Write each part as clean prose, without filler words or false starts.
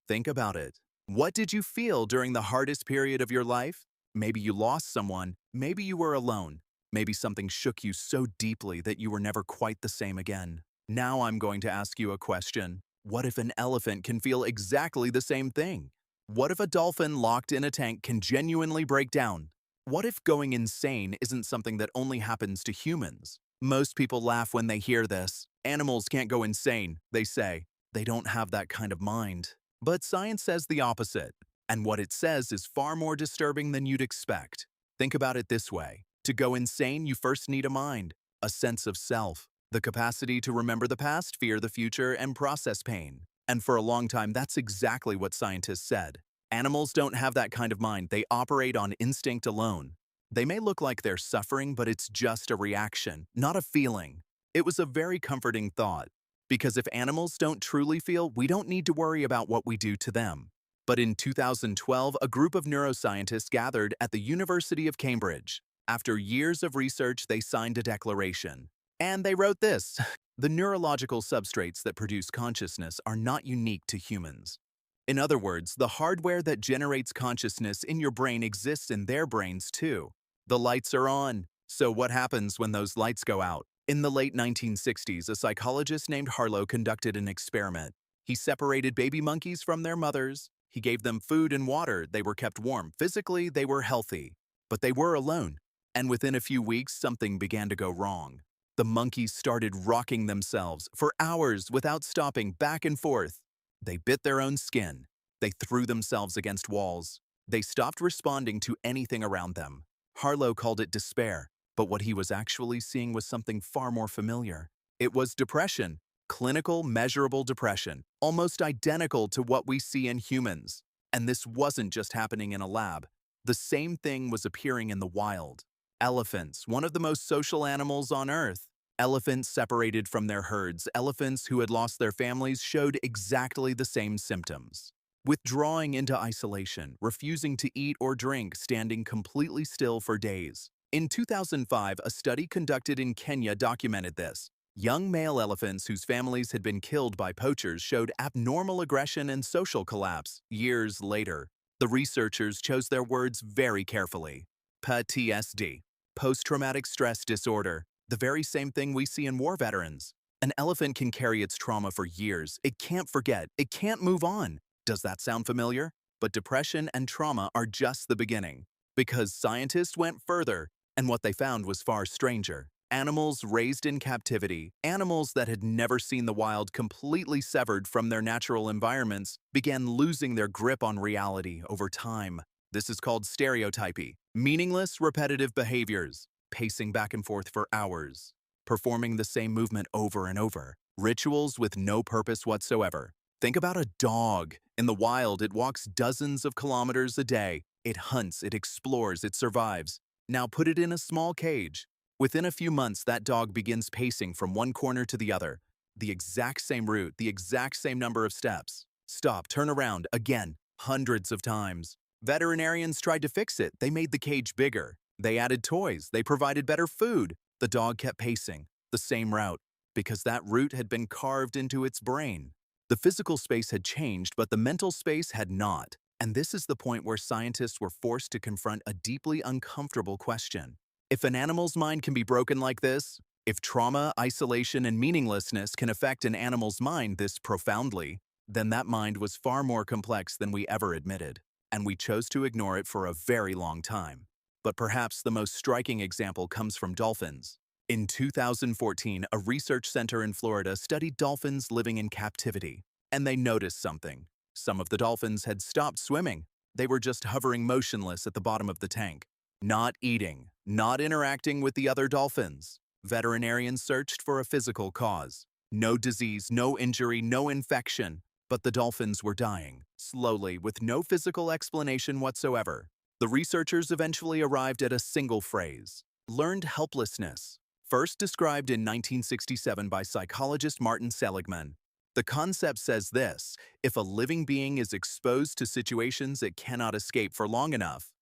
Think about it. What did you feel during the hardest period of your life? Maybe you lost someone, maybe you were alone, maybe something shook you so deeply that you were never quite the same again. Now I'm going to ask you a question. What if an elephant can feel exactly the same thing? What if a dolphin locked in a tank can genuinely break down? What if going insane isn't something that only happens to humans? Most people laugh when they hear this. Animals can't go insane, they say. They don't have that kind of mind. But science says the opposite, and what it says is far more disturbing than you'd expect. Think about it this way. To go insane, you first need a mind, a sense of self, the capacity to remember the past, fear the future, and process pain. And for a long time, that's exactly what scientists said. Animals don't have that kind of mind. They operate on instinct alone. They may look like they're suffering, but it's just a reaction, not a feeling. It was a very comforting thought. Because if animals don't truly feel, we don't need to worry about what we do to them. But in 2012, a group of neuroscientists gathered at the University of Cambridge. After years of research, they signed a declaration. And they wrote this: the neurological substrates that produce consciousness are not unique to humans. In other words, the hardware that generates consciousness in your brain exists in their brains too. The lights are on. So what happens when those lights go out? In the late 1960s, a psychologist named Harlow conducted an experiment. He separated baby monkeys from their mothers. He gave them food and water. They were kept warm. Physically, they were healthy. But they were alone. And within a few weeks, something began to go wrong. The monkeys started rocking themselves for hours without stopping, back and forth. They bit their own skin. They threw themselves against walls. They stopped responding to anything around them. Harlow called it despair. But what he was actually seeing was something far more familiar. It was depression, clinical, measurable depression, almost identical to what we see in humans. And this wasn't just happening in a lab. The same thing was appearing in the wild. Elephants, one of the most social animals on Earth. Elephants separated from their herds, elephants who had lost their families showed exactly the same symptoms. Withdrawing into isolation, refusing to eat or drink, standing completely still for days. In 2005, a study conducted in Kenya documented this. Young male elephants whose families had been killed by poachers showed abnormal aggression and social collapse years later. The researchers chose their words very carefully. PTSD, post-traumatic stress disorder, the very same thing we see in war veterans. An elephant can carry its trauma for years. It can't forget. It can't move on. Does that sound familiar? But depression and trauma are just the beginning. Because scientists went further, and what they found was far stranger. Animals raised in captivity, animals that had never seen the wild completely severed from their natural environments, began losing their grip on reality over time. This is called stereotypy, meaningless, repetitive behaviors, pacing back and forth for hours, performing the same movement over and over, rituals with no purpose whatsoever. Think about a dog. In the wild, it walks dozens of kilometers a day. It hunts, it explores, it survives. Now put it in a small cage. Within a few months, that dog begins pacing from one corner to the other. The exact same route, the exact same number of steps. Stop, turn around, again, hundreds of times. Veterinarians tried to fix it. They made the cage bigger. They added toys. They provided better food. The dog kept pacing, the same route, because that route had been carved into its brain. The physical space had changed, but the mental space had not. And this is the point where scientists were forced to confront a deeply uncomfortable question. If an animal's mind can be broken like this, if trauma, isolation, and meaninglessness can affect an animal's mind this profoundly, then that mind was far more complex than we ever admitted, and we chose to ignore it for a very long time. But perhaps the most striking example comes from dolphins. In 2014, a research center in Florida studied dolphins living in captivity, and they noticed something. Some of the dolphins had stopped swimming. They were just hovering motionless at the bottom of the tank, not eating, not interacting with the other dolphins. Veterinarians searched for a physical cause. No disease, no injury, no infection. But the dolphins were dying, slowly, with no physical explanation whatsoever. The researchers eventually arrived at a single phrase: learned helplessness, first described in 1967 by psychologist Martin Seligman. The concept says this: if a living being is exposed to situations it cannot escape for long enough,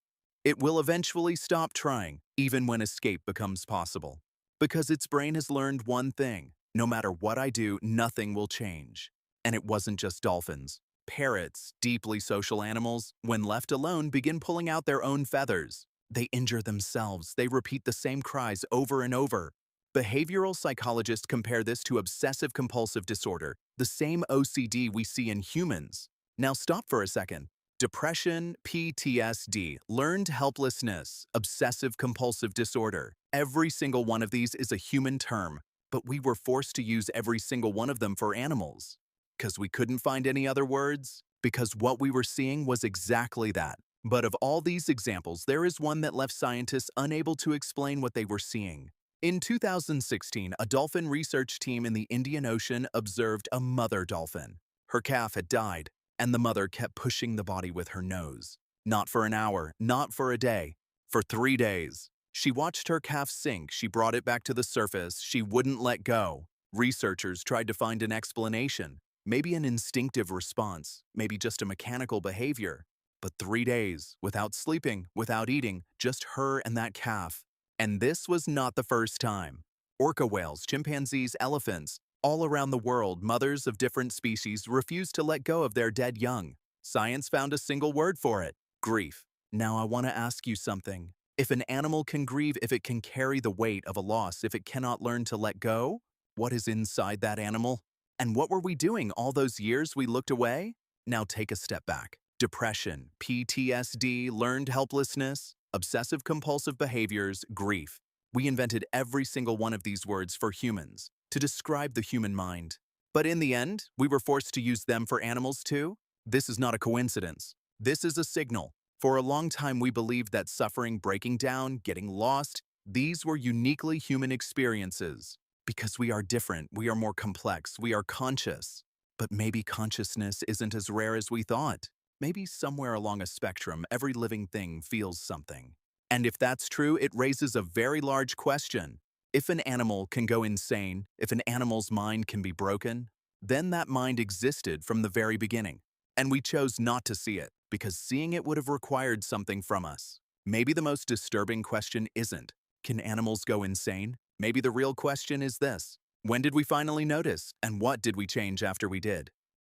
it will eventually stop trying, even when escape becomes possible. Because its brain has learned one thing: no matter what I do, nothing will change. And it wasn't just dolphins. Parrots, deeply social animals, when left alone, begin pulling out their own feathers. They injure themselves. They repeat the same cries over and over. Behavioral psychologists compare this to obsessive compulsive disorder, the same OCD we see in humans. Now stop for a second. Depression, PTSD, learned helplessness, obsessive compulsive disorder. Every single one of these is a human term, but we were forced to use every single one of them for animals. Because we couldn't find any other words? Because what we were seeing was exactly that. But of all these examples, there is one that left scientists unable to explain what they were seeing. In 2016, a dolphin research team in the Indian Ocean observed a mother dolphin. Her calf had died, and the mother kept pushing the body with her nose. Not for an hour, not for a day, for 3 days. She watched her calf sink, she brought it back to the surface, she wouldn't let go. Researchers tried to find an explanation. Maybe an instinctive response, maybe just a mechanical behavior. But 3 days, without sleeping, without eating, just her and that calf. And this was not the first time. Orca whales, chimpanzees, elephants, all around the world, mothers of different species refuse to let go of their dead young. Science found a single word for it: grief. Now I want to ask you something. If an animal can grieve, if it can carry the weight of a loss, if it cannot learn to let go, what is inside that animal? And what were we doing all those years we looked away? Now take a step back. Depression, PTSD, learned helplessness, obsessive-compulsive behaviors, grief. We invented every single one of these words for humans, to describe the human mind. But in the end, we were forced to use them for animals too? This is not a coincidence. This is a signal. For a long time, we believed that suffering, breaking down, getting lost, these were uniquely human experiences. Because we are different, we are more complex, we are conscious. But maybe consciousness isn't as rare as we thought. Maybe somewhere along a spectrum, every living thing feels something. And if that's true, it raises a very large question. If an animal can go insane, if an animal's mind can be broken, then that mind existed from the very beginning. And we chose not to see it, because seeing it would have required something from us. Maybe the most disturbing question isn't, can animals go insane? Maybe the real question is this: when did we finally notice, and what did we change after we did?